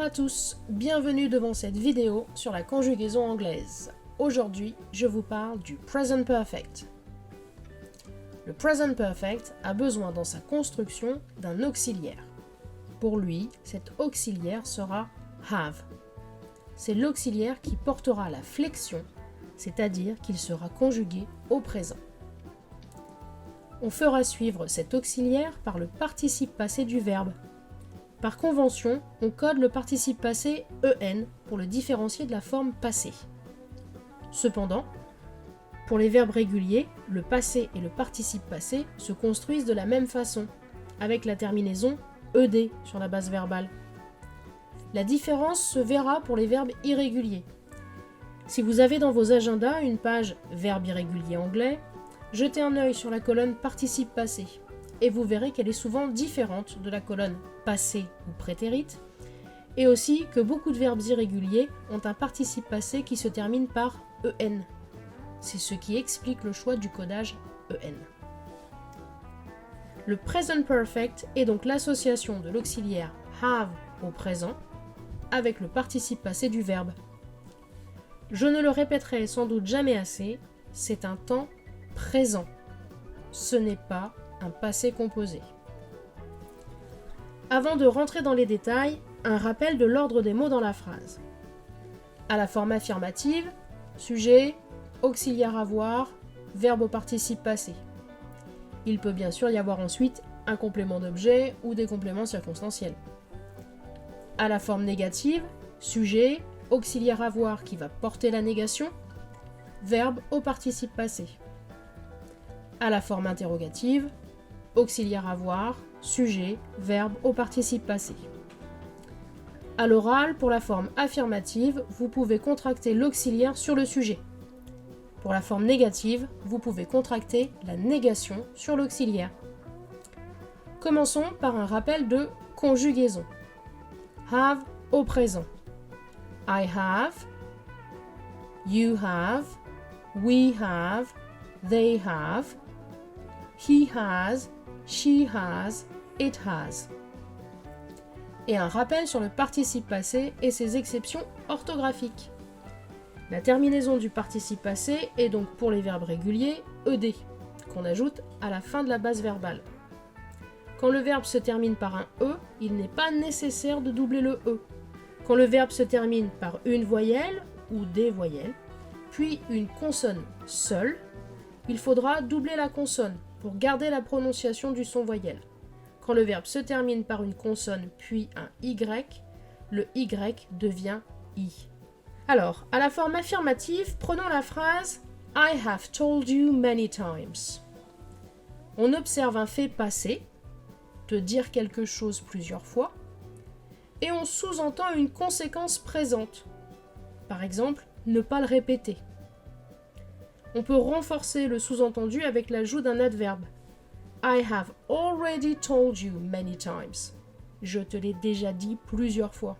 à tous, bienvenue devant cette vidéo sur la conjugaison anglaise. Aujourd'hui, je vous parle du Present Perfect. Le Present Perfect a besoin dans sa construction d'un auxiliaire. Pour lui, cet auxiliaire sera have. C'est l'auxiliaire qui portera la flexion, c'est-à-dire qu'il sera conjugué au présent. On fera suivre cet auxiliaire par le participe passé du verbe. Par convention, on code le participe passé en pour le différencier de la forme passée. Cependant, pour les verbes réguliers, le passé et le participe passé se construisent de la même façon, avec la terminaison ed sur la base verbale. La différence se verra pour les verbes irréguliers. Si vous avez dans vos agendas une page verbe irrégulier anglais, jetez un œil sur la colonne participe passé et vous verrez qu'elle est souvent différente de la colonne passé ou prétérite, et aussi que beaucoup de verbes irréguliers ont un participe passé qui se termine par en. C'est ce qui explique le choix du codage en. Le present perfect est donc l'association de l'auxiliaire have au présent avec le participe passé du verbe. Je ne le répéterai sans doute jamais assez, c'est un temps présent. Ce n'est pas un passé composé. Avant de rentrer dans les détails, un rappel de l'ordre des mots dans la phrase. À la forme affirmative, sujet, auxiliaire avoir, verbe au participe passé. Il peut bien sûr y avoir ensuite un complément d'objet ou des compléments circonstanciels. À la forme négative, sujet, auxiliaire avoir qui va porter la négation, verbe au participe passé. À la forme interrogative, auxiliaire avoir, sujet, verbe au participe passé. À l'oral, pour la forme affirmative, vous pouvez contracter l'auxiliaire sur le sujet. Pour la forme négative, vous pouvez contracter la négation sur l'auxiliaire. Commençons par un rappel de conjugaison. Have au présent. I have, you have, we have, they have, he has, she has, it has. Et un rappel sur le participe passé et ses exceptions orthographiques. La terminaison du participe passé est donc pour les verbes réguliers ed, qu'on ajoute à la fin de la base verbale. Quand le verbe se termine par un e, il n'est pas nécessaire de doubler le e. Quand le verbe se termine par une voyelle ou des voyelles, puis une consonne seule, il faudra doubler la consonne pour garder la prononciation du son voyelle. Quand le verbe se termine par une consonne puis un y, le y devient i. Alors, à la forme affirmative, prenons la phrase « I have told you many times ». On observe un fait passé, de dire quelque chose plusieurs fois, et on sous-entend une conséquence présente. Par exemple, ne pas le répéter. On peut renforcer le sous-entendu avec l'ajout d'un adverbe. I have already told you many times. Je te l'ai déjà dit plusieurs fois.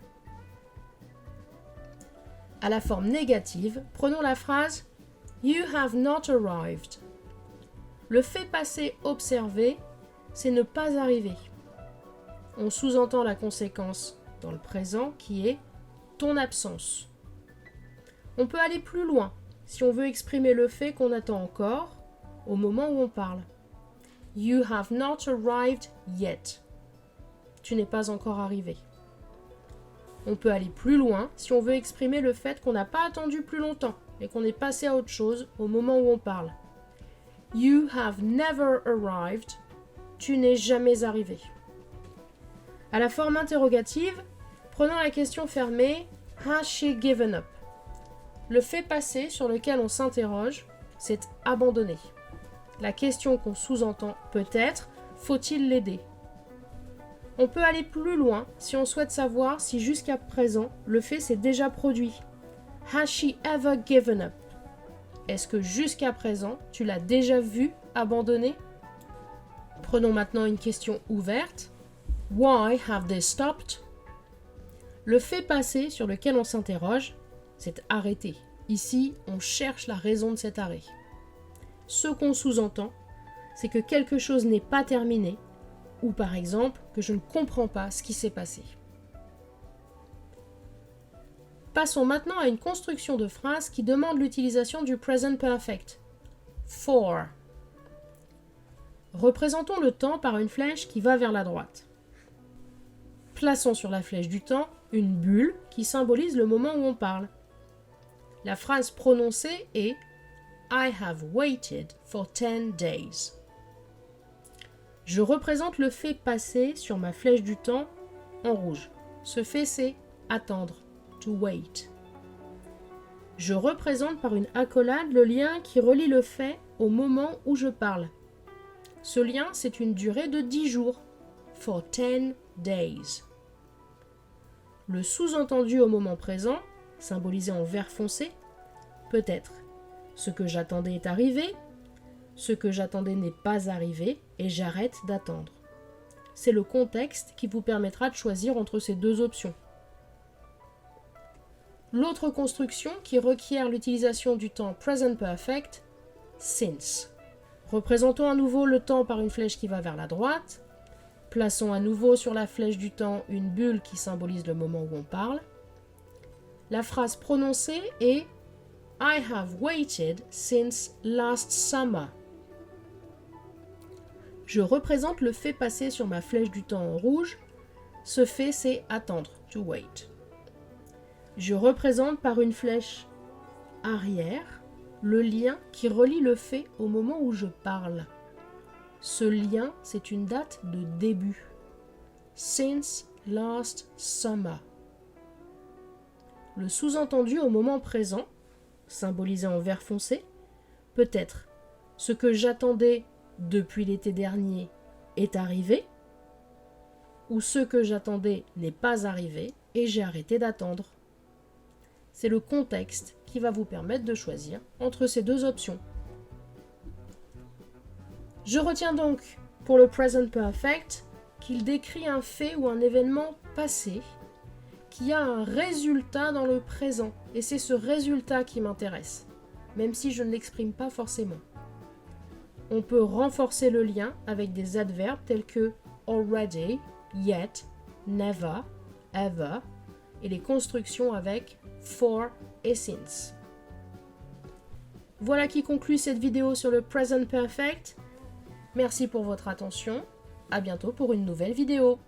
À la forme négative, prenons la phrase You have not arrived. Le fait passé observé, c'est ne pas arriver. On sous-entend la conséquence dans le présent qui est ton absence. On peut aller plus loin si on veut exprimer le fait qu'on attend encore au moment où on parle. You have not arrived yet. Tu n'es pas encore arrivé. On peut aller plus loin si on veut exprimer le fait qu'on n'a pas attendu plus longtemps et qu'on est passé à autre chose au moment où on parle. You have never arrived. Tu n'es jamais arrivé. À la forme interrogative, prenons la question fermée Has she given up? Le fait passé sur lequel on s'interroge, c'est abandonner. La question qu'on sous-entend peut être faut-il l'aider? On peut aller plus loin si on souhaite savoir si jusqu'à présent le fait s'est déjà produit. Has she ever given up? Est-ce que jusqu'à présent tu l'as déjà vu abandonner? Prenons maintenant une question ouverte. Why have they stopped? Le fait passé sur lequel on s'interroge, c'est arrêter. Ici, on cherche la raison de cet arrêt. Ce qu'on sous-entend, c'est que quelque chose n'est pas terminé, ou par exemple que je ne comprends pas ce qui s'est passé. Passons maintenant à une construction de phrase qui demande l'utilisation du present perfect. For. Représentons le temps par une flèche qui va vers la droite. Plaçons sur la flèche du temps une bulle qui symbolise le moment où on parle. La phrase prononcée est I have waited for 10 days. Je représente le fait passé sur ma flèche du temps en rouge. Ce fait, c'est attendre, to wait. Je représente par une accolade le lien qui relie le fait au moment où je parle. Ce lien, c'est une durée de 10 jours, for 10 days. Le sous-entendu au moment présent, symbolisé en vert foncé, peut être ce que j'attendais est arrivé, ce que j'attendais n'est pas arrivé et j'arrête d'attendre. C'est le contexte qui vous permettra de choisir entre ces deux options. L'autre construction qui requiert l'utilisation du temps present perfect, since. Représentons à nouveau le temps par une flèche qui va vers la droite. Plaçons à nouveau sur la flèche du temps une bulle qui symbolise le moment où on parle. La phrase prononcée est I have waited since last summer. Je représente le fait passé sur ma flèche du temps en rouge. Ce fait, c'est attendre, to wait. Je représente par une flèche arrière le lien qui relie le fait au moment où je parle. Ce lien, c'est une date de début. Since last summer. Le sous-entendu au moment présent, symbolisé en vert foncé, peut être ce que j'attendais depuis l'été dernier est arrivé, ou ce que j'attendais n'est pas arrivé et j'ai arrêté d'attendre. C'est le contexte qui va vous permettre de choisir entre ces deux options. Je retiens donc pour le present perfect qu'il décrit un fait ou un événement passé qui a un résultat dans le présent et c'est ce résultat qui m'intéresse, même si je ne l'exprime pas forcément. On peut renforcer le lien avec des adverbes tels que already, yet, never, ever et les constructions avec for et since. Voilà qui conclut cette vidéo sur le present perfect. Merci pour votre attention. À bientôt pour une nouvelle vidéo.